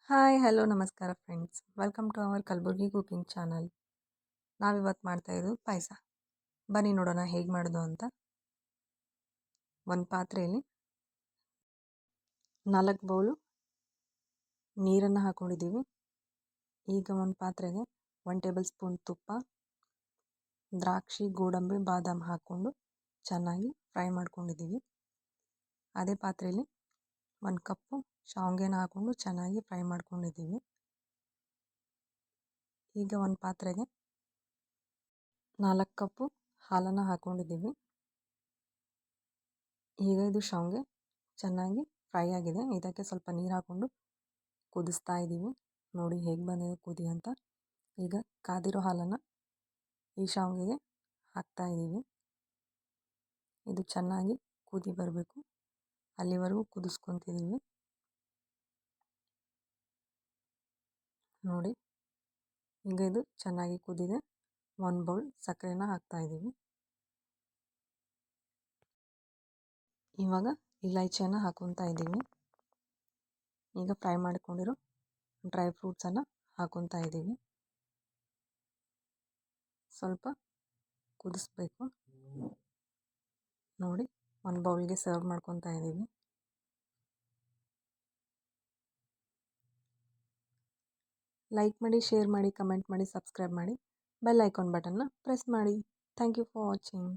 Hi hello ನಮಸ್ಕಾರ friends, welcome to our Kalaburgi cooking channel. ನಾವಿವತ್ತು ಮಾಡ್ತಾ ಇರೋದು ಪಾಯಸ. ಬನ್ನಿ ನೋಡೋಣ ಹೇಗೆ ಮಾಡೋದು ಅಂತ. ಒಂದು ಪಾತ್ರೆಯಲ್ಲಿ 4 ಬೌಲು ನೀರನ್ನು ಹಾಕ್ಕೊಂಡಿದ್ದೀವಿ. ಈಗ ಒಂದು ಪಾತ್ರೆಗೆ 1 ಟೇಬಲ್ ಸ್ಪೂನ್ ತುಪ್ಪ, ದ್ರಾಕ್ಷಿ, ಗೋಡಂಬಿ, ಬಾದಾಮ್ ಹಾಕ್ಕೊಂಡು ಚೆನ್ನಾಗಿ ಫ್ರೈ ಮಾಡ್ಕೊಂಡಿದ್ದೀವಿ. ಅದೇ ಪಾತ್ರೆಯಲ್ಲಿ 1 ಕಪ್ಪು ಶಾವಿಗೆನ ಹಾಕ್ಕೊಂಡು ಚೆನ್ನಾಗಿ ಫ್ರೈ ಮಾಡ್ಕೊಂಡಿದ್ದೀವಿ. ಈಗ ಒಂದು ಪಾತ್ರೆಗೆ 4 ಕಪ್ಪು ಹಾಲನ್ನು ಹಾಕ್ಕೊಂಡಿದ್ದೀವಿ. ಈಗ ಇದು ಶಾವಿಗೆ ಚೆನ್ನಾಗಿ ಫ್ರೈ ಆಗಿದೆ. ಇದಕ್ಕೆ ಸ್ವಲ್ಪ ನೀರು ಹಾಕ್ಕೊಂಡು ಕುದಿಸ್ತಾ ಇದ್ದೀವಿ. ನೋಡಿ ಹೇಗೆ ಬಂದಿದೆ ಕುದಿ ಅಂತ. ಈಗ ಕಾದಿರೋ ಹಾಲನ್ನು ಈ ಶಾವಿಗೆಗೆ ಹಾಕ್ತಾ ಇದ್ದೀವಿ. ಇದು ಚೆನ್ನಾಗಿ ಕುದಿ ಬರಬೇಕು, ಅಲ್ಲಿವರೆಗೂ ಕುದಿಸ್ಕೊತಿದ್ದೀವಿ. ನೋಡಿ ಈಗ ಇದು ಚೆನ್ನಾಗಿ ಕುದಿದೆ. 1 ಬೌಲ್ ಸಕ್ಕರೆನ ಹಾಕ್ತಾ ಇದ್ದೀವಿ. ಇವಾಗ ಇಲೈಚಿಯನ್ನು ಹಾಕೊತಾ ಇದ್ದೀವಿ. ಈಗ ಫ್ರೈ ಮಾಡ್ಕೊಂಡಿರೋ ಡ್ರೈ ಫ್ರೂಟ್ಸನ್ನು ಹಾಕೊತಾ ಇದ್ದೀವಿ. ಸ್ವಲ್ಪ ಕುದಿಸ್ಬೇಕು. ನೋಡಿ 1 ಬೌಲ್ಗೆ ಸರ್ವ್ ಮಾಡ್ಕೊತಾ ಇದ್ದೀವಿ. ಲೈಕ್ ಮಾಡಿ, ಶೇರ್ ಮಾಡಿ, ಕಮೆಂಟ್ ಮಾಡಿ, ಸಬ್ಸ್ಕ್ರೈಬ್ ಮಾಡಿ, ಬೆಲ್ ಐಕಾನ್ ಬಟನ್ನ ಪ್ರೆಸ್ ಮಾಡಿ. Thank you for watching.